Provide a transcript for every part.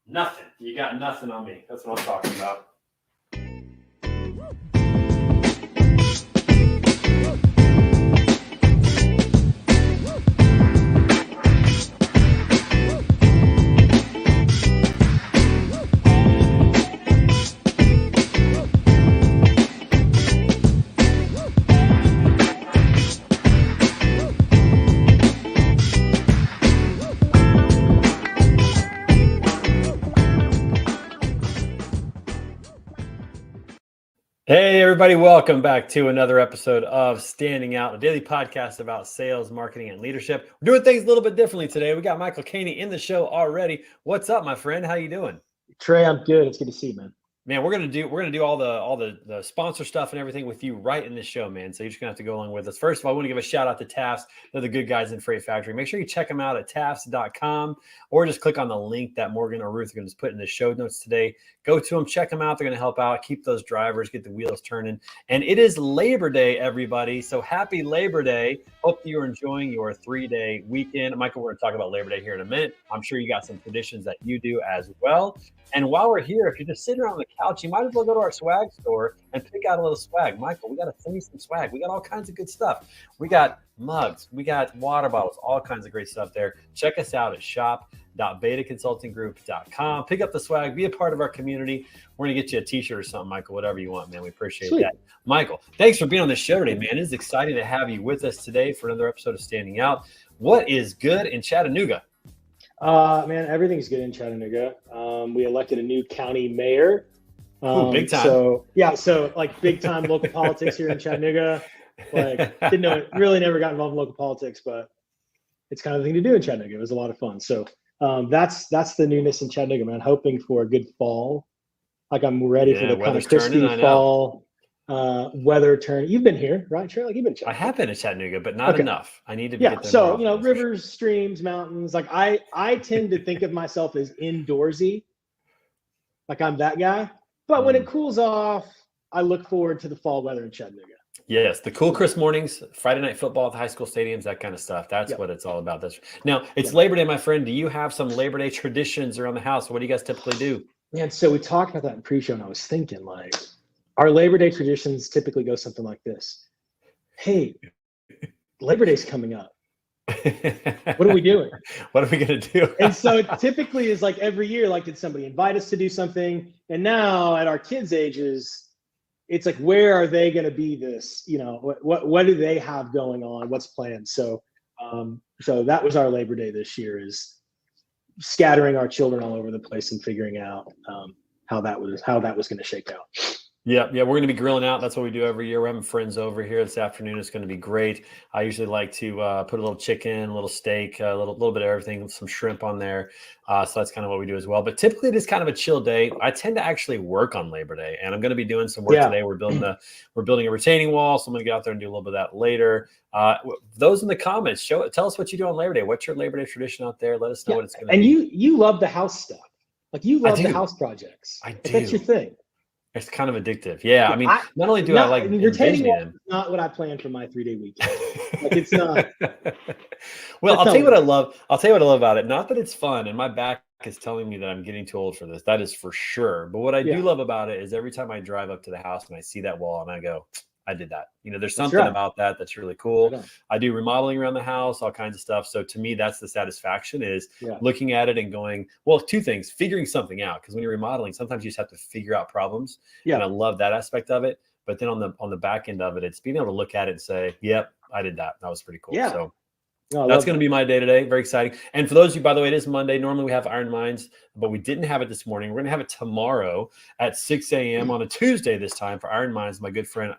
Nothing. You got nothing on me. That's what I'm talking about. Hey, everybody. Welcome back to another episode of Standing Out, a daily podcast about sales, marketing, and leadership. We're doing things a little bit differently today. We got Michael Caney in the show already. What's up, my friend? How you doing? Trey, I'm good. It's good to see you, man. Man, we're gonna do all the sponsor stuff and everything with you right in this show, man. So you're just gonna have to go along with us. First of all, I want to give a shout out to Tafts. They're the good guys in Freight Factory. Make sure you check them out at tafts.com or just click on the link that Morgan or Ruth are gonna just put in the show notes today. Go to them, check them out. They're gonna help out, keep those drivers, get the wheels turning. And it is Labor Day, everybody. So happy Labor Day. Hope you're enjoying your 3-day weekend. Michael, we're gonna talk about Labor Day here in a minute. I'm sure you got some traditions that you do as well. And while we're here, if you're just sitting around on the couch, you might as well go to our swag store and pick out a little swag. Michael, we got to send you some swag. We got all kinds of good stuff. We got mugs. We got water bottles, all kinds of great stuff there. Check us out at shop.betaconsultinggroup.com. Pick up the swag. Be a part of our community. We're going to get you a t-shirt or something, Michael, whatever you want, man. We appreciate that. Michael, thanks for being on the show today, man. It's exciting to have you with us today for another episode of Standing Out. What is good in Chattanooga? Man, everything's good in Chattanooga. We elected a new county mayor. Big time. So like big time local politics here in Chattanooga. Like didn't know it, really never got involved in local politics, but it's kind of the thing to do in Chattanooga. It was a lot of fun. So that's the newness in Chattanooga, man. Hoping for a good fall. Like I'm ready for the kind of crispy fall. Weather turn. You've been here, right, Trey? Like you've been. I have been to Chattanooga, but not enough. I need to. Get there so rivers, streams, mountains. Like I tend to think of myself as indoorsy. Like I'm that guy. But when it cools off, I look forward to the fall weather in Chattanooga. Yes, the cool, crisp mornings, Friday night football at the high school stadiums, that kind of stuff. That's what it's all about. Now it's Labor Day, my friend. Do you have some Labor Day traditions around the house? What do you guys typically do? Man, so we talked about that in pre-show, and I was thinking like. Our Labor Day traditions typically go something like this. Hey, Labor Day's coming up. What are we doing? What are we going to do? And so it typically is like every year, like, did somebody invite us to do something? And now at our kids' ages, it's like, where are they going to be this? You know, what do they have going on? What's planned? So that was our Labor Day this year, is scattering our children all over the place and figuring out how that was going to shake out. Yeah, we're going to be grilling out. That's what we do every year. We're having friends over here this afternoon. It's going to be great. I usually like to put a little chicken, a little steak, a little bit of everything, some shrimp on there. So that's kind of what we do as well. But typically it is kind of a chill day. I tend to actually work on Labor Day, and I'm going to be doing some work today. We're building a retaining wall, so I'm going to get out there and do a little bit of that later. Those in the comments, tell us what you do on Labor Day. What's your Labor Day tradition out there? Let us know what it's going to be. And you love the house stuff. Like you love the house projects. I do. That's your thing. It's kind of addictive. Yeah. I mean, not only do I like retaining wall is not what I planned for my 3-day weekend. Like it's not. Well, I'll tell you what I love. I'll tell you what I love about it. Not that it's fun, and my back is telling me that I'm getting too old for this. That is for sure. But what I do love about it is every time I drive up to the house and I see that wall and I go, I did that. You know, there's something about that that's really cool. I do remodeling around the house, all kinds of stuff. So to me, that's the satisfaction, is looking at it and going, well, two things, figuring something out. Because when you're remodeling, sometimes you just have to figure out problems. Yeah. And I love that aspect of it. But then on the back end of it, it's being able to look at it and say, yep, I did that. That was pretty cool. Yeah. So that's going to be my day today. Very exciting. And for those of you, by the way, it is Monday. Normally we have Iron Minds, but we didn't have it this morning. We're going to have it tomorrow at 6 a.m. on a Tuesday this time for Iron Minds. My good friend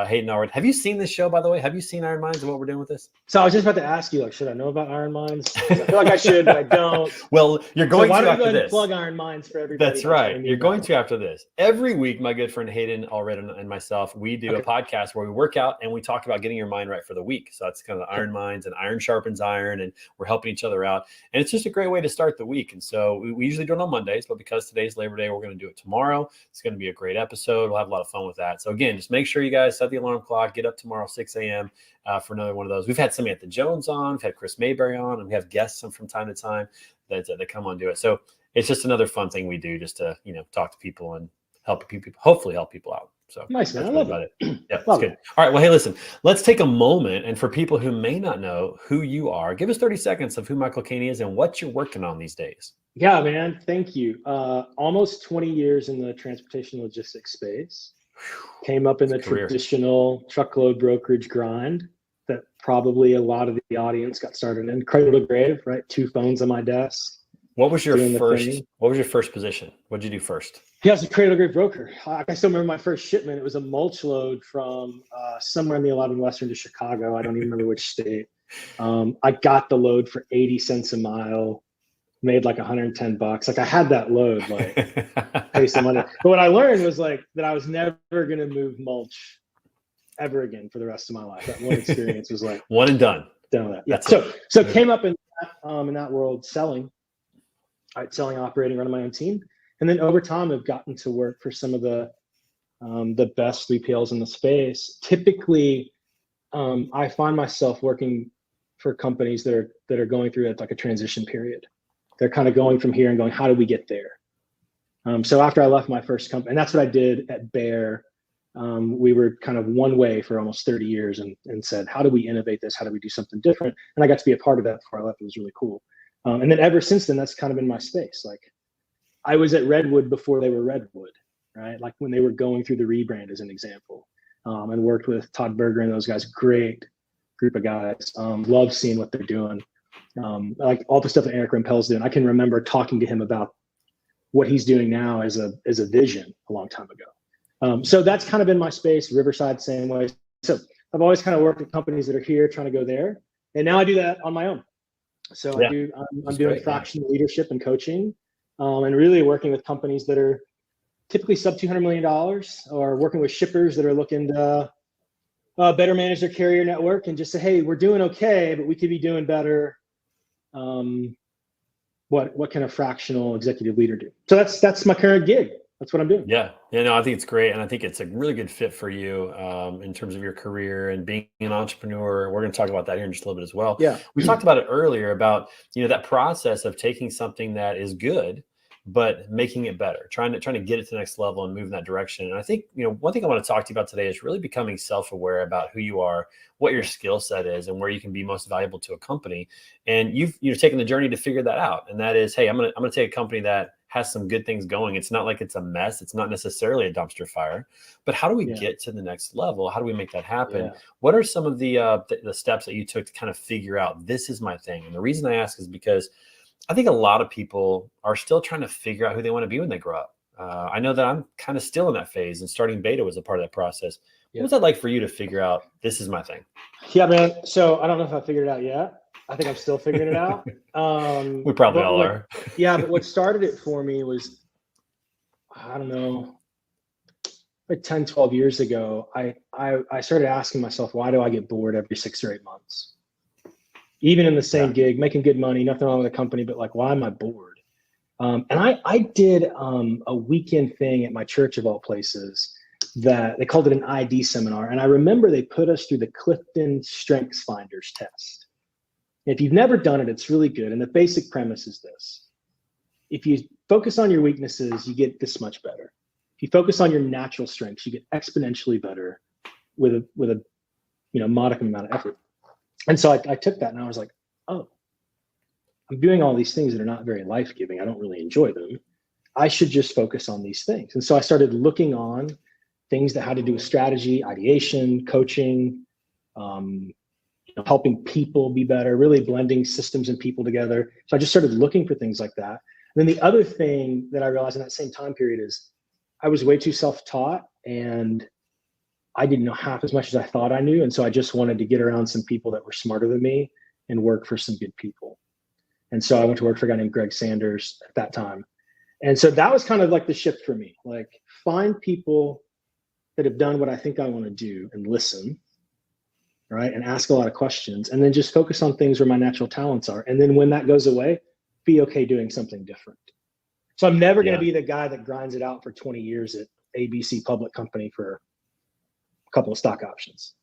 Hayden already. Have you seen this show, by the way? Have you seen Iron Minds and what we're doing with this? So I was just about to ask you, like, should I know about Iron Minds? I feel like I should, but I don't. Well, you're going to after this. Plug Iron Minds for everybody. That's right. You're going to after this. Every week, my good friend Hayden already and myself, we do a podcast where we work out and we talk about getting your mind right for the week. So that's kind of the Iron Minds, and iron sharpens iron, and we're helping each other out. And it's just a great way to start the week. And so we usually do it on Mondays, but because today's Labor Day, we're going to do it tomorrow. It's going to be a great episode. We'll have a lot of fun with that. So again, just make sure you guys set the alarm clock, get up tomorrow 6 a.m. For another one of those. We've had somebody at the Jones on, we've had Chris Mayberry on, and we have guests from time to time that come on do it. So it's just another fun thing we do, just to talk to people and help people, hopefully help people out. So nice, man. That's I love about it. Yeah, that's good. All right. Well, hey, listen, let's take a moment. And for people who may not know who you are, give us 30 seconds of who Michael Caney is and what you're working on these days. Yeah, man. Thank you. Almost 20 years in the transportation logistics space. Came up in the traditional truckload brokerage grind that probably a lot of the audience got started in. Cradle to grave, right? 2 phones on my desk. What was your first position? What did you do first? Yeah, I was a cradle to grave broker. I still remember my first shipment. It was a mulch load from somewhere in the 11 Western to Chicago. I don't even remember which state. I got the load for 80 cents a mile, made like $110. Like I had that load, like pay some money. But what I learned was like that I was never going to move mulch ever again for the rest of my life. That one experience was like one and done. Done with that. Yeah. So came up in that world selling, operating, running my own team. And then over time, I've gotten to work for some of the best 3PLs in the space. Typically, I find myself working for companies that are going through like a transition period. They're kind of going from here and going, how do we get there? So after I left my first company, and that's what I did at Bear, we were kind of one way for almost 30 years and said, how do we innovate this? How do we do something different? And I got to be a part of that before I left. It was really cool. And then ever since then, that's kind of been my space. Like I was at Redwood before they were Redwood, right? Like when they were going through the rebrand as an example, and worked with Todd Berger and those guys, great group of guys. Love seeing what they're doing. Like all the stuff that Eric Rempel's doing. I can remember talking to him about what he's doing now as a vision a long time ago. So that's kind of been my space. Riverside, same way. So I've always kind of worked with companies that are here trying to go there. And now I do that on my own. So yeah, I'm doing fractional leadership and coaching, and really working with companies that are typically sub $200 million, or working with shippers that are looking to better manage their carrier network and just say, hey, we're doing okay, but we could be doing better. What can a fractional executive leader do? So that's my current gig. That's what I'm doing. Yeah. No, I think it's great. And I think it's a really good fit for you in terms of your career and being an entrepreneur. We're going to talk about that here in just a little bit as well. Yeah. We talked about it earlier about, that process of taking something that is good, but making it better, trying to get it to the next level and move in that direction. And I think, one thing I want to talk to you about today is really becoming self-aware about who you are, what your skill set is, and where you can be most valuable to a company. And you've taken the journey to figure that out. And that is, hey, I'm going to take a company that has some good things going. It's not like it's a mess. It's not necessarily a dumpster fire, but how do we get to the next level? How do we make that happen? Yeah. What are some of the steps that you took to kind of figure out this is my thing? And the reason I ask is because I think a lot of people are still trying to figure out who they want to be when they grow up. I know that I'm kind of still in that phase, and starting Beta was a part of that process. What was that like for you to figure out this is my thing? Yeah, man. So I don't know if I figured it out yet. I think I'm still figuring it out. We probably all are. Yeah, but what started it for me was, I don't know, like 10, 12 years ago, I started asking myself, why do I get bored every 6 or 8 months? Even in the same gig, making good money, nothing wrong with the company, but like, why am I bored? And I did a weekend thing at my church of all places that they called it an ID seminar. And I remember they put us through the Clifton Strengths Finders test. If you've never done it, it's really good. And the basic premise is this: if you focus on your weaknesses, you get this much better. If you focus on your natural strengths, you get exponentially better with a modicum amount of effort. And so I took that and I was like, oh, I'm doing all these things that are not very life-giving. I don't really enjoy them. I should just focus on these things. And so I started looking on things that had to do with strategy, ideation, coaching, helping people be better, really blending systems and people together. So I just started looking for things like that. And then the other thing that I realized in that same time period is I was way too self-taught, and I didn't know half as much as I thought I knew. And so I just wanted to get around some people that were smarter than me and work for some good people. And so I went to work for a guy named Greg Sanders at that time. And so that was kind of like the shift for me, like find people that have done what I think I want to do and listen, right? And ask a lot of questions, and then just focus on things where my natural talents are. And then when that goes away, be okay doing something different. So I'm never going to be the guy that grinds it out for 20 years at ABC public company for couple of stock options.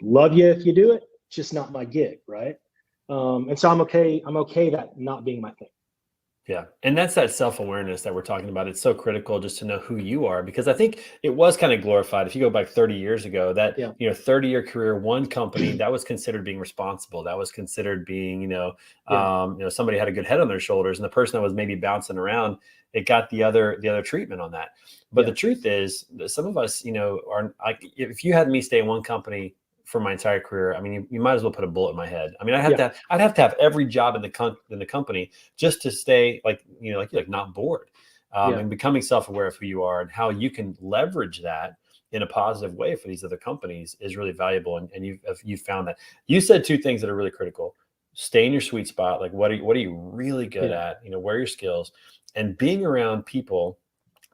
Love you if you do it, just not my gig, right? And so I'm okay that not being my thing. Yeah. And that's that self-awareness that we're talking about. It's so critical just to know who you are, because I think it was kind of glorified. If you go back 30 years ago, that, 30-year career, one company, that was considered being responsible. That was considered being, somebody had a good head on their shoulders, and the person that was maybe bouncing around, it got the other treatment on that. But the truth is that some of us, are like, if you had me stay in one company for my entire career, I mean, you might as well put a bullet in my head. I mean, I'd have to have every job in the company just to stay like not bored, and becoming self-aware of who you are and how you can leverage that in a positive way for these other companies is really valuable. And you've found that. You said two things that are really critical: stay in your sweet spot. Like, what are you really good at? Where are your skills, and being around people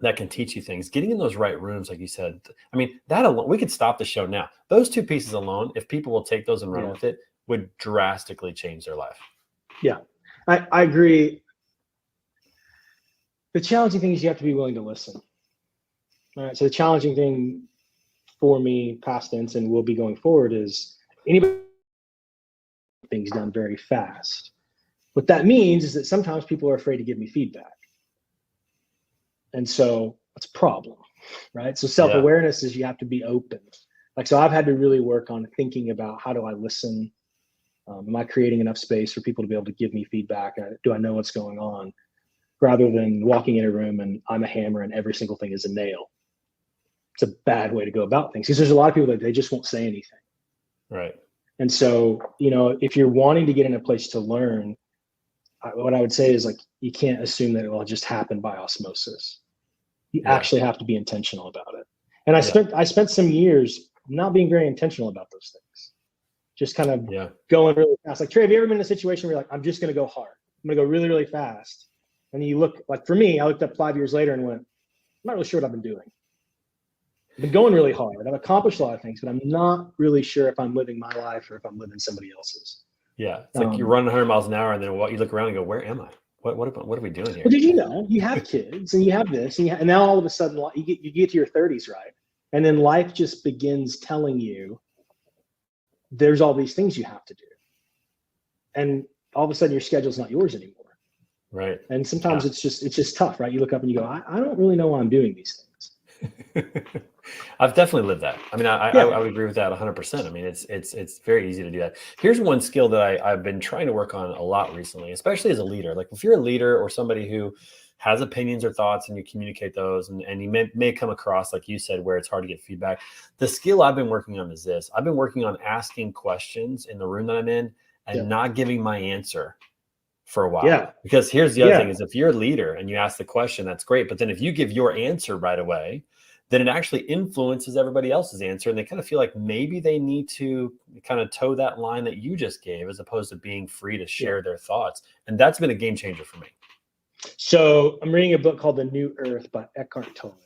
that can teach you things, getting in those right rooms, like you said. I mean, that alone, we could stop the show now. Those two pieces alone, if people will take those and run with it, would drastically change their life. Yeah, I agree. The challenging thing is you have to be willing to listen. All right. So the challenging thing for me, past tense, and will be going forward, is anybody things done very fast. What that means is that sometimes people are afraid to give me feedback. And so it's a problem, right? So self-awareness is you have to be open. Like, so I've had to really work on thinking about, how do I listen? Am I creating enough space for people to be able to give me feedback? Do I know what's going on? Rather than walking in a room and I'm a hammer and every single thing is a nail. It's a bad way to go about things, because there's a lot of people that they just won't say anything. Right. And so, if you're wanting to get in a place to learn, what I would say is, like, you can't assume that it will just happen by osmosis. You actually have to be intentional about it. And I spent some years not being very intentional about those things. Just kind of going really fast. Like, Trey, have you ever been in a situation where you're like, I'm just going to go hard. I'm going to go really, really fast. And you look, like, for me, I looked up 5 years later and went, I'm not really sure what I've been doing. I've been going really hard. I've accomplished a lot of things, but I'm not really sure if I'm living my life or if I'm living somebody else's. Yeah. It's like you're running 100 miles an hour and then you look around and go, where am I? What are we doing here? Well, did you know you have kids and you have this and now all of a sudden you get to your 30s, right? And then life just begins telling you there's all these things you have to do. And all of a sudden your schedule's not yours anymore. Right. And sometimes it's just tough, right? You look up and you go, I don't really know why I'm doing these things. I've definitely lived that. I mean, I would agree with that 100%. I mean, it's very easy to do that. Here's one skill that I've been trying to work on a lot recently, especially as a leader. Like, if you're a leader or somebody who has opinions or thoughts and you communicate those, and you may come across, like you said, where it's hard to get feedback. The skill I've been working on is this. I've been working on asking questions in the room that I'm in and not giving my answer for a while. Yeah. Because here's the other thing is, if you're a leader and you ask the question, that's great. But then if you give your answer right away, then it actually influences everybody else's answer. And they kind of feel like maybe they need to kind of toe that line that you just gave, as opposed to being free to share their thoughts. And that's been a game changer for me. So I'm reading a book called The New Earth by Eckhart Tolle.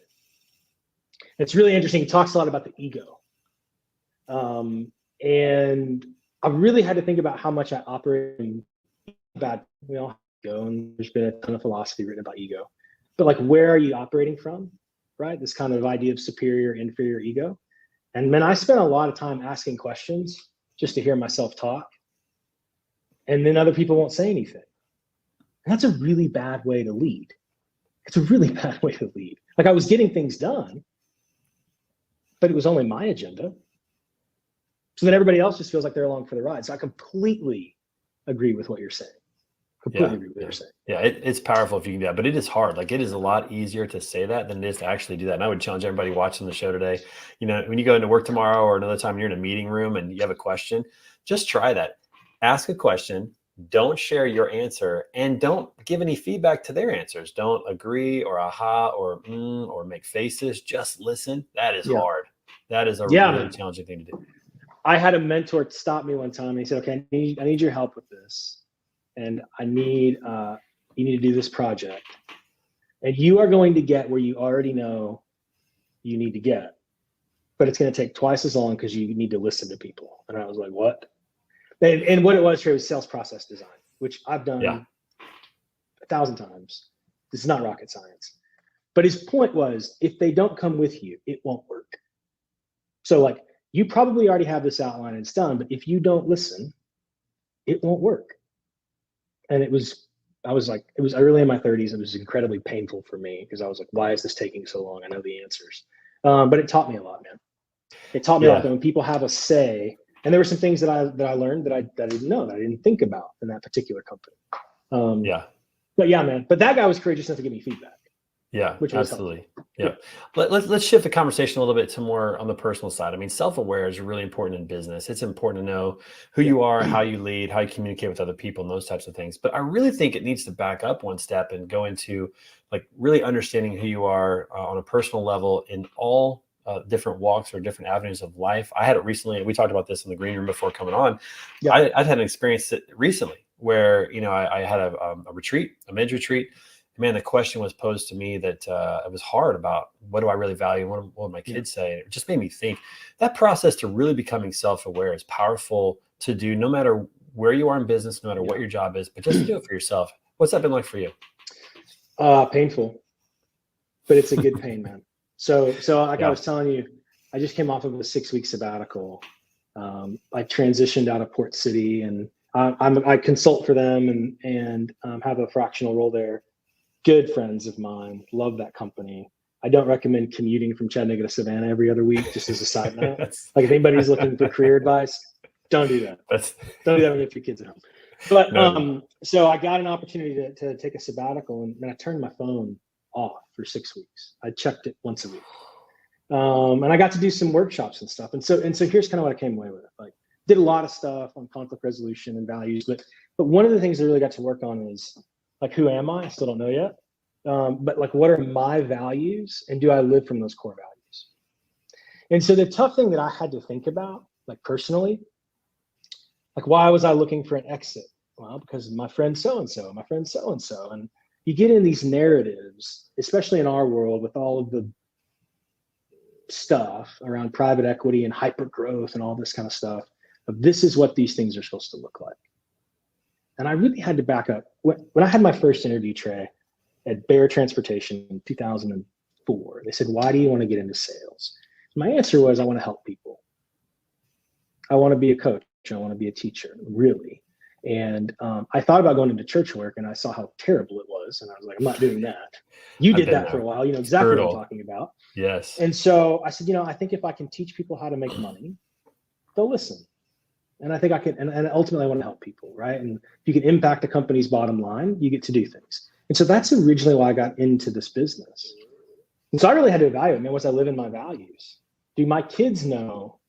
It's really interesting. He talks a lot about the ego. And I really had to think about how much I operate in bad. We all have ego, and there's been a ton of philosophy written about ego. But, like, where are you operating from? Right? This kind of idea of superior, inferior ego. And man, I spent a lot of time asking questions just to hear myself talk. And then other people won't say anything. And that's a really bad way to lead. It's a really bad way to lead. Like, I was getting things done, but it was only my agenda. So then everybody else just feels like they're along for the ride. So I completely agree with what you're saying. Completely agree with what you're saying. Yeah, it's powerful if you can do that, but it is hard. Like, it is a lot easier to say that than it is to actually do that. And I would challenge everybody watching the show today, when you go into work tomorrow or another time you're in a meeting room and you have a question, just try that. Ask a question, don't share your answer, and don't give any feedback to their answers. Don't agree or aha or make faces. Just listen. That is hard. That is a really challenging thing to do. I had a mentor stop me one time and he said, okay, I need your help with this. And I need, you need to do this project. And you are going to get where you already know you need to get. But it's going to take twice as long because you need to listen to people. And I was like, what? And what it was sales process design, which I've done 1,000 times. This is not rocket science. But his point was, if they don't come with you, it won't work. So like, you probably already have this outline and it's done, but if you don't listen, it won't work. And it was early in my 30s. It was incredibly painful for me because I was like, why is this taking so long? I know the answers. But it taught me a lot, man. It taught me a lot that when people have a say, and there were some things that I learned that I didn't know, that I didn't think about in that particular company. But yeah, man. But that guy was courageous enough to give me feedback. Yeah, which absolutely. Yeah. Let's shift the conversation a little bit to more on the personal side. I mean, self-aware is really important in business. It's important to know who you are, how you lead, how you communicate with other people, and those types of things. But I really think it needs to back up one step and go into like really understanding who you are on a personal level in all different walks or different avenues of life. I had it recently. We talked about this in the green room before coming on. Yeah. I've had an experience recently where, I had a retreat, a men's retreat. Man, the question was posed to me that it was hard about what do I really value? What would my kids say? And it just made me think that process to really becoming self-aware is powerful to do no matter where you are in business, no matter what your job is, but just do it for yourself. What's that been like for you? Painful, but it's a good pain, man. So like I was telling you, I just came off of a 6-week sabbatical. I transitioned out of Port City and I consult for them and have a fractional role there. Good friends of mine, love that company. I don't recommend commuting from Chattanooga to Savannah every other week, just as a side note. Like if anybody's looking for career advice, don't do that. Don't do that when you have your kids at home. But so I got an opportunity to take a sabbatical and I turned my phone off for 6 weeks. I checked it once a week. And I got to do some workshops and stuff. And so here's kind of what I came away with. Like did a lot of stuff on conflict resolution and values, but one of the things I really got to work on is like, who am I? I still don't know yet. But like, what are my values and do I live from those core values? And so the tough thing that I had to think about, like personally, like why was I looking for an exit? Well, because my friend so-and-so, my friend so-and-so. And you get in these narratives, especially in our world with all of the stuff around private equity and hyper growth and all this kind of stuff, of this is what these things are supposed to look like. And I really had to back up. When I had my first interview, Trey, at Bear Transportation in 2004, they said, why do you want to get into sales? My answer was, I want to help people. I want to be a coach. I want to be a teacher, really. And I thought about going into church work and I saw how terrible it was. And I was like, I'm not doing that. You did that for a while. You know exactly what I'm talking about. Yes. And so I said, I think if I can teach people how to make money, they'll listen. And I think I can, and ultimately I want to help people, right? And if you can impact the company's bottom line, you get to do things. And so that's originally why I got into this business. And so I really had to evaluate, man, was I living my values? Do my kids know?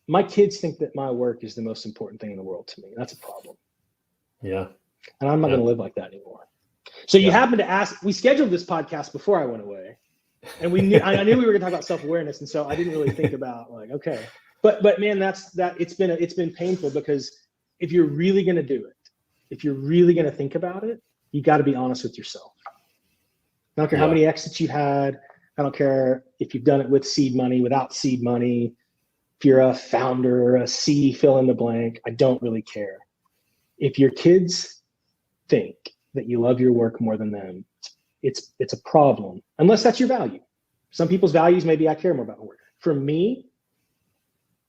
My kids think that my work is the most important thing in the world to me. That's a problem. Yeah. And I'm not going to live like that anymore. So you happened to ask, we scheduled this podcast before I went away. And I knew we were going to talk about self-awareness. And so I didn't really think about like, okay. But man, it's been painful because if you're really going to do it, if you're really going to think about it, you got to be honest with yourself. I don't care how many exits you've had. I don't care if you've done it with seed money, without seed money. If you're a founder, a C, fill in the blank. I don't really care. If your kids think that you love your work more than them, it's a problem. Unless that's your value. Some people's values may be I care more about my work. For me,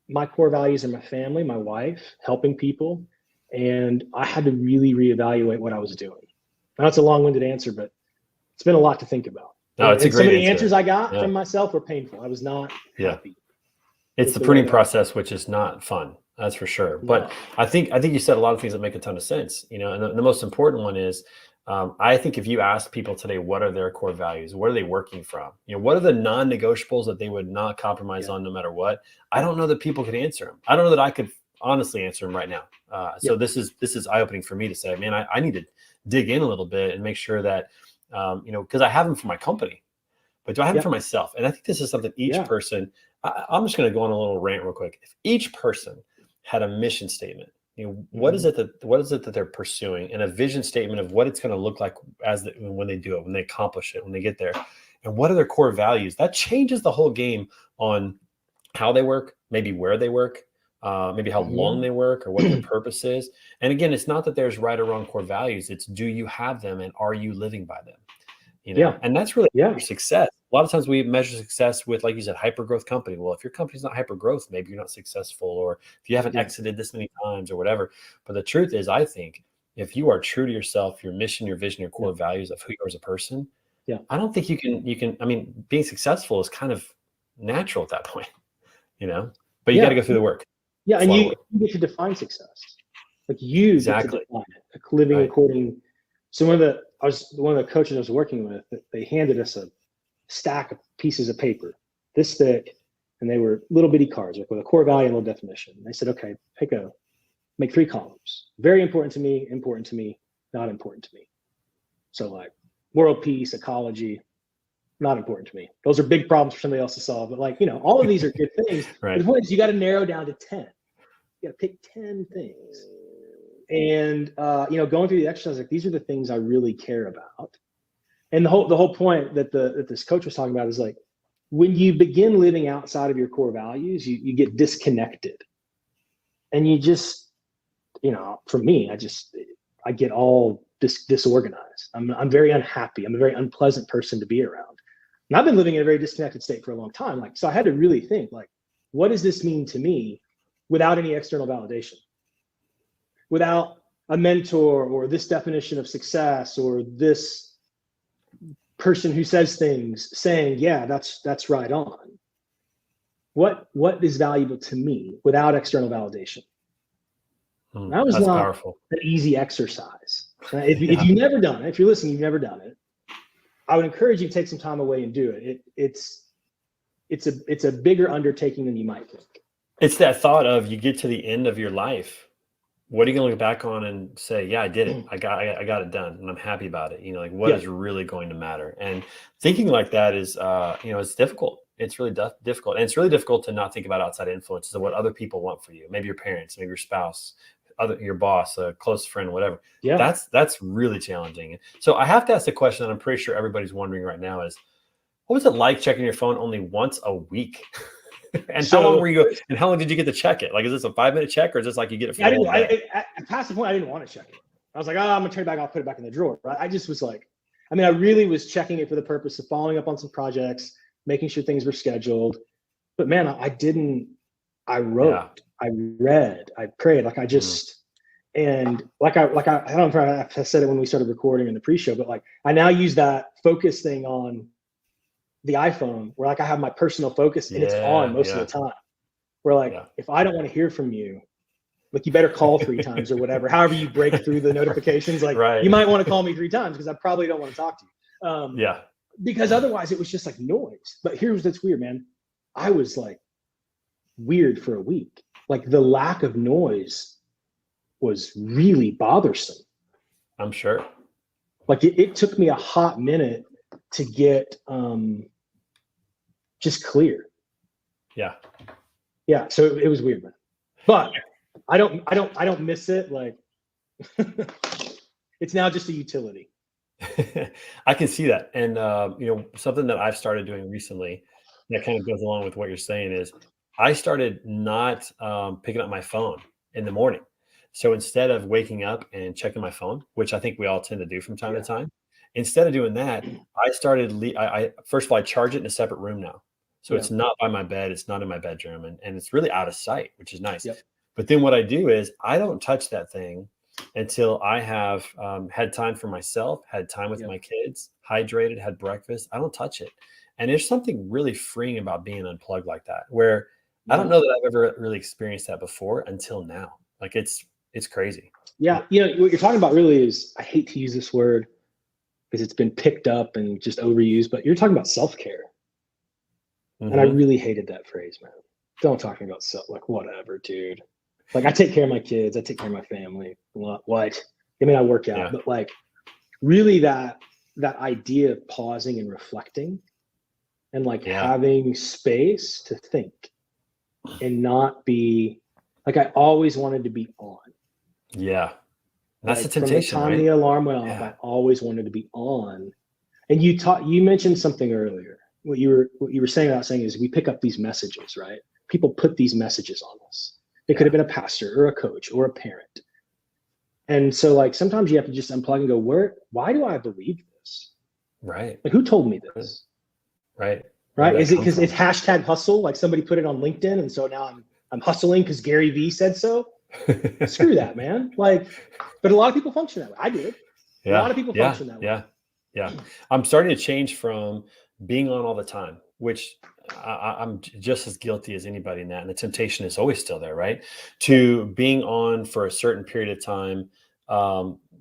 my core values are my family, my wife, helping people. And I had to really reevaluate what I was doing. Now, that's a long-winded answer, but it's been a lot to think about. No, it's a great some of the answer. answers I got from myself were painful. I was not happy. It's the pruning process, which is not fun. That's for sure. But I think you said a lot of things that make a ton of sense. And the most important one is, I think if you ask people today, what are their core values? What are they working from? What are the non-negotiables that they would not compromise on no matter what? I don't know that people could answer them. I don't know that I could honestly answer them right now. So this is eye-opening for me to say, man, I need to dig in a little bit and make sure that, because I have them for my company, but do I have them for myself? And I think this is something each person, I'm just going to go on a little rant real quick. If each person had a mission statement, what is it that they're pursuing, and a vision statement of what it's going to look like when they do it, when they accomplish it, when they get there, and what are their core values, that changes the whole game on how they work, maybe where they work, maybe how long they work, or what their purpose is. And again, it's not that there's right or wrong core values. It's, do you have them and are you living by them? you know, and that's really yeah. success. A lot of times we measure success with, like you said, hyper growth company. Well, if your company's not hyper growth, maybe you're not successful, or if you haven't exited this many times or whatever. But the truth is, I think if you are true to yourself, your mission, your vision, your core values of who you are as a person, I don't think you can, I mean, being successful is kind of natural at that point, you know, but you got to go through the work. Yeah. And you get to define success. Like you get to define it, like living according. So one of the coaches I was working with, they handed us a stack of pieces of paper this thick, and they were little bitty cards, like with a core value and a little definition. And they said, okay, make 3 columns. Very important to me, not important to me. So like world peace, ecology, not important to me. Those are big problems for somebody else to solve. But like, you know, all of these are good things. But the point is, you got to narrow down to 10. You got to pick 10 things. And, you know, going through the exercise, like, these are the things I really care about. And the whole point that this coach was talking about is like, when you begin living outside of your core values, you get disconnected. And you just, you know, for me, I get all disorganized. I'm very unhappy. I'm a very unpleasant person to be around. And I've been living in a very disconnected state for a long time. Like, so I had to really think, like, what does this mean to me without any external validation? Without a mentor or this definition of success or this person who says things saying, yeah, that's right on. What is valuable to me without external validation? That was not powerful. An easy exercise. If you've never done it, if you're listening, you've never done it, I would encourage you to take some time away and do it. It's a bigger undertaking than you might think. It's that thought of, you get to the end of your life, what are you going to look back on and say, yeah, I did it. I got it done, and I'm happy about it. You know, like, what is really going to matter? And thinking like that is, you know, it's difficult. It's really difficult. And it's really difficult to not think about outside influences of what other people want for you. Maybe your parents, maybe your spouse, your boss, a close friend, whatever. Yeah. That's really challenging. So I have to ask the question that I'm pretty sure everybody's wondering right now is, what was it like checking your phone only once a week? And how long were you? And how long did you get to check it? Like, is this a 5-minute check, or is this like you get it for the whole day? Past the point, I didn't want to check it. I was like, oh, I'm gonna turn it back. I'll put it back in the drawer. Right? I just was like, I mean, I really was checking it for the purpose of following up on some projects, making sure things were scheduled. But man, I didn't. I wrote, I read, I prayed. Like, I just, and like I don't know if I said it when we started recording in the pre-show, but like, I now use that focus thing on the iPhone, where like I have my personal focus and it's on most of the time. Where like, if I don't want to hear from you, like, you better call 3 times or whatever, however you break through the notifications. Like, you might want to call me 3 times because I probably don't want to talk to you. Because otherwise it was just like noise. But here's what's weird, man. I was like weird for a week. Like, the lack of noise was really bothersome. I'm sure. Like, it took me a hot minute to get just clear. Yeah. So it was weird, man. But I don't miss it. Like, it's now just a utility. I can see that. And you know, something that I've started doing recently that kind of goes along with what you're saying is, I started not picking up my phone in the morning. So instead of waking up and checking my phone, which I think we all tend to do from time to time, instead of doing that, I started, first of all, I charge it in a separate room now. So it's not by my bed. It's not in my bedroom. And it's really out of sight, which is nice. But then what I do is, I don't touch that thing until I have had time for myself, had time with my kids, hydrated, had breakfast. I don't touch it. And there's something really freeing about being unplugged like that, where I don't know that I've ever really experienced that before until now. Like, it's crazy. Yeah. You know, what you're talking about really is, I hate to use this word because it's been picked up and just overused, but you're talking about self-care. And I really hated that phrase, man. Don't talk to me about self, like, whatever, dude. Like, I take care of my kids. I take care of my family. What? I mean, I work out, but like, really that idea of pausing and reflecting and like having space to think and not be like, I always wanted to be on. Yeah. That's like, the temptation, from the time the alarm went off, I always wanted to be on. And you mentioned something earlier. What you were saying about saying is, we pick up these messages, right? People put these messages on us. It could have been a pastor or a coach or a parent. And so like, sometimes you have to just unplug and go, why do I believe this? Right. Like, who told me this? Right. Right. Is it because it's hashtag hustle? Like somebody put it on LinkedIn, and so now I'm hustling because Gary Vee said so. Screw that, man. Like, but a lot of people function that way. I did. A lot of people function that way. Yeah. I'm starting to change from being on all the time, which I'm just as guilty as anybody in that. And the temptation is always still there, right? To being on for a certain period of time,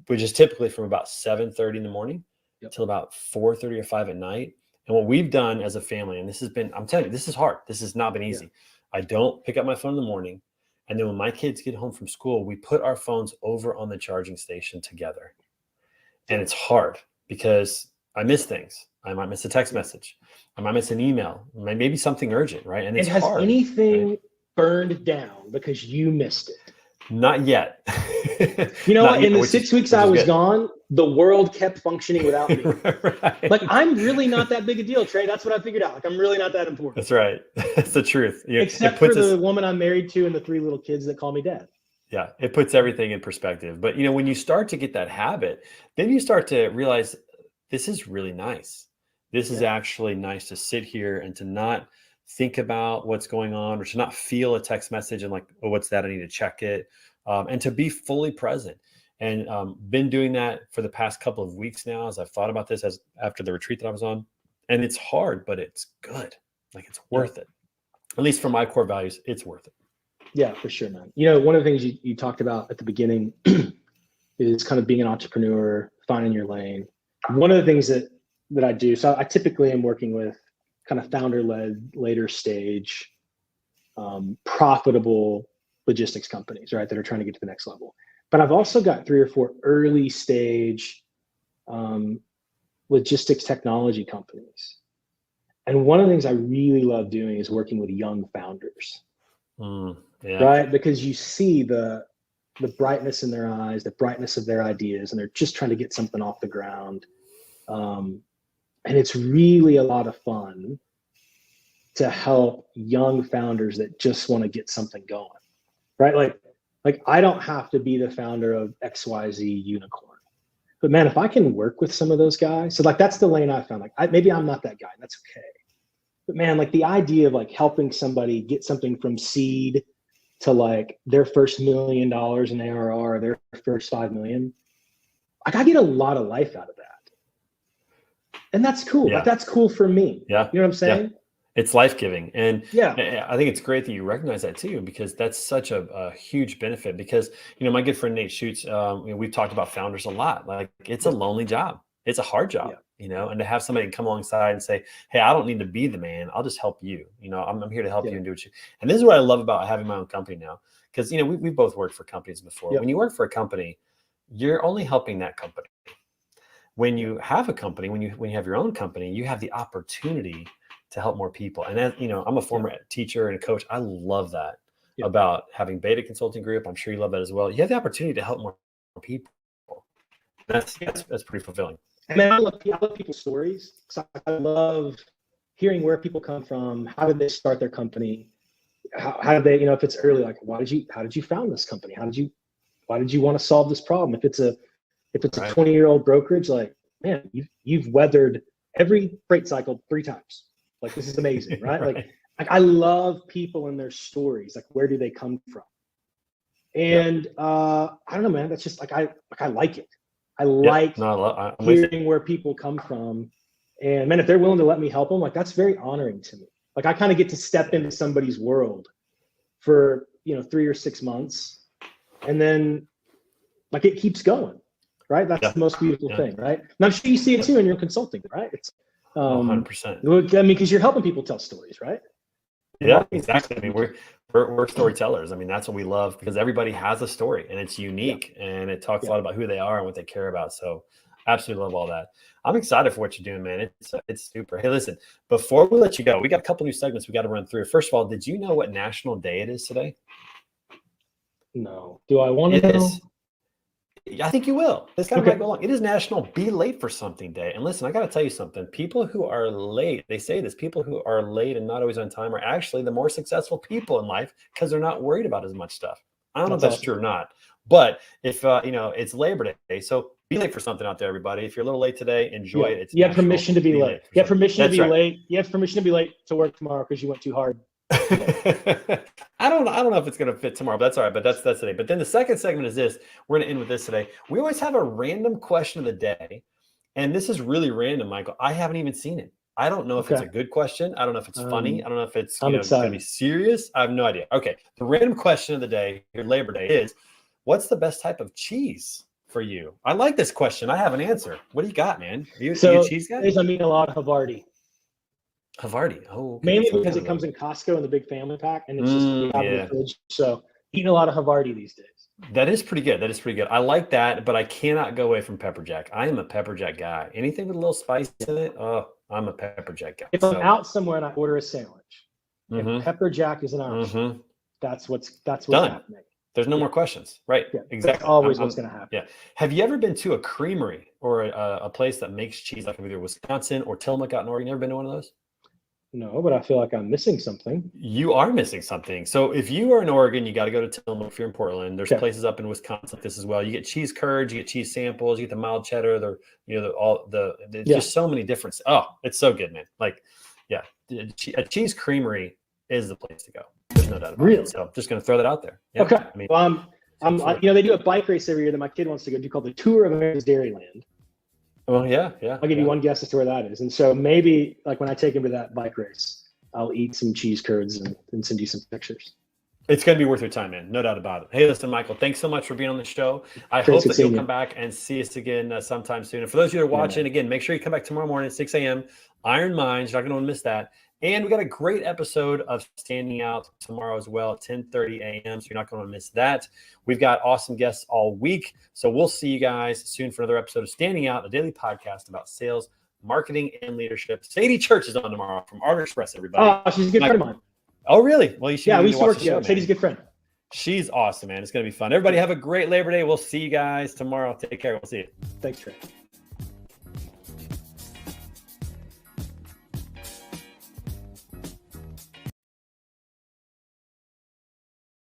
which is typically from about 7:30 in the morning till about 4:30 or 5 at night. And what we've done as a family, and this has been, I'm telling you, this is hard. This has not been easy. I don't pick up my phone in the morning. And then when my kids get home from school, we put our phones over on the charging station together. And it's hard because I miss things. I might miss a text message. I might miss an email. Maybe something urgent, right? And it's has hard. Anything burned down because you missed it? Not yet. You know what? In the 6 weeks I was gone, the world kept functioning without me. Right. Like, I'm really not that big a deal, Trey. That's what I figured out. Like, I'm really not that important. That's right. That's the truth. Except for the woman I'm married to and the 3 little kids that call me dad. Yeah, it puts everything in perspective. But, when you start to get that habit, then you start to realize this is really nice. This is actually nice to sit here and to not think about what's going on, or to not feel a text message and like, oh, what's that? I need to check it. And to be fully present. And been doing that for the past couple of weeks now, as I've thought about this after the retreat that I was on. And it's hard, but it's good. Like, it's worth it. At least for my core values, it's worth it. Yeah, for sure, man. One of the things you talked about at the beginning is kind of being an entrepreneur, finding your lane. One of the things that I do, so I typically am working with kind of founder-led, later stage, profitable logistics companies, right, that are trying to get to the next level. But I've also got 3 or 4 early stage logistics technology companies. And one of the things I really love doing is working with young founders. Right? Because you see the brightness in their eyes, the brightness of their ideas, and they're just trying to get something off the ground. And it's really a lot of fun to help young founders that just want to get something going, right? Like I don't have to be the founder of XYZ unicorn, but man, if I can work with some of those guys, so like that's the lane I found. Like maybe I'm not that guy, that's okay. But man, like the idea of like helping somebody get something from seed to like their first $1 million in ARR, their first 5 million, like I get a lot of life out of that. And that's cool. Yeah. Like that's cool for me. Yeah. You know what I'm saying? Yeah. It's life-giving. And I think it's great that you recognize that too, because that's such a huge benefit. Because, my good friend Nate Schutz, we've talked about founders a lot. Like, it's a lonely job. It's a hard job, and to have somebody come alongside and say, hey, I don't need to be the man. I'll just help you. I'm here to help you and do what you. And this is what I love about having my own company now. Because, we've both worked for companies before. When you work for a company, you're only helping that company. When you have a company, when you have your own company, you have the opportunity to help more people. And as I'm a former teacher and a coach. I love that about having Beta Consulting Group. I'm sure you love that as well. You have the opportunity to help more people. That's pretty fulfilling. And then I love people's stories. So I love hearing where people come from. How did they start their company? How did they, if it's early, like how did you found this company? Why did you want to solve this problem? If it's a 20-year-old brokerage, like, man, you've weathered every freight cycle 3 times. Like, this is amazing, right? Like I love people and their stories. Like, where do they come from? And I don't know, man. That's just like I like it. I like hearing where people come from. And man, if they're willing to let me help them, like that's very honoring to me. Like I kind of get to step into somebody's world for 3 or 6 months, and then like it keeps going. Right? That's the most beautiful thing, right? And I'm sure you see it too in your consulting, right? It's 100%. I mean, because you're helping people tell stories, right? Yeah, exactly. I mean, we're storytellers. I mean, that's what we love, because everybody has a story and it's unique and it talks a lot about who they are and what they care about. So absolutely love all that. I'm excited for what you're doing, man. It's super. Hey, listen, before we let you go, we got a couple new segments we got to run through. First of all, did you know what national day it is today? No. Do I want to know? I think you will. This guy might go along. It is National Be Late for Something Day. And listen, I got to tell you something. People who are late, they say this, people who are late and not always on time are actually the more successful people in life, because they're not worried about as much stuff. I don't know if that's true or not, But if it's Labor Day, so be late for something out there, everybody. If you're a little late today, enjoy it. It's you have permission to be late. You have permission to be late. You have permission to be late to work tomorrow because you went too hard. I don't know if it's going to fit tomorrow, but that's all right. But that's today. But then the second segment is this. We're going to end with this today. We always have a random question of the day. And this is really random, Michael. I haven't even seen it. I don't know if it's a good question. I don't know if it's funny. I don't know if it's going to be serious. I have no idea. Okay. The random question of the day, your Labor Day, is what's the best type of cheese for you? I like this question. I have an answer. What do you got, man? Are you a cheese guy? I mean, a lot of Havarti. Havarti. Oh, okay. Mainly because it comes in Costco in the big family pack, and it's just we have in the fridge. So eating a lot of Havarti these days. That is pretty good. I like that, but I cannot go away from pepper jack. I am a pepper jack guy. Anything with a little spice in it, oh, I'm a pepper jack guy. If I'm out somewhere and I order a sandwich, if pepper jack is an option, that's what's happening. There's no more questions, right? Yeah, exactly. That's always what's going to happen. Yeah. Have you ever been to a creamery or a place that makes cheese, like either Wisconsin or Tillamook out in Oregon? You ever been to one of those? No, but I feel like I'm missing something. You are missing something. So if you are in Oregon, you got to go to Tillamook. If you're in Portland, there's places up in Wisconsin like this as well. You get cheese curds, you get cheese samples, you get the mild cheddar, there's just so many different. Oh, it's so good, man. Like, yeah, a cheese creamery is the place to go. There's no doubt about it. So I'm just going to throw that out there. Yeah, okay. I mean, well, they do a bike race every year that my kid wants to go do called the Tour of America's Dairyland. Oh, yeah. I'll give you one guess as to where that is. And so maybe like when I take him to that bike race, I'll eat some cheese curds and send you some pictures. It's going to be worth your time, man. No doubt about it. Hey, listen, Michael, thanks so much for being on the show. I hope that you'll come back and see us again sometime soon. And for those of you that are watching, again, make sure you come back tomorrow morning at 6 a.m. Iron Minds. You're not going to want to miss that. And we got a great episode of Standing Out tomorrow as well at 10:30 a.m. So you're not going to miss that. We've got awesome guests all week. So we'll see you guys soon for another episode of Standing Out, a daily podcast about sales, marketing, and leadership. Sadie Church is on tomorrow from Art Express, everybody. Oh, she's a good friend of mine. Oh, really? Well, you should. Yeah, we used to work together. Sadie's a good friend. She's awesome, man. It's going to be fun. Everybody have a great Labor Day. We'll see you guys tomorrow. Take care. We'll see you. Thanks, Trey.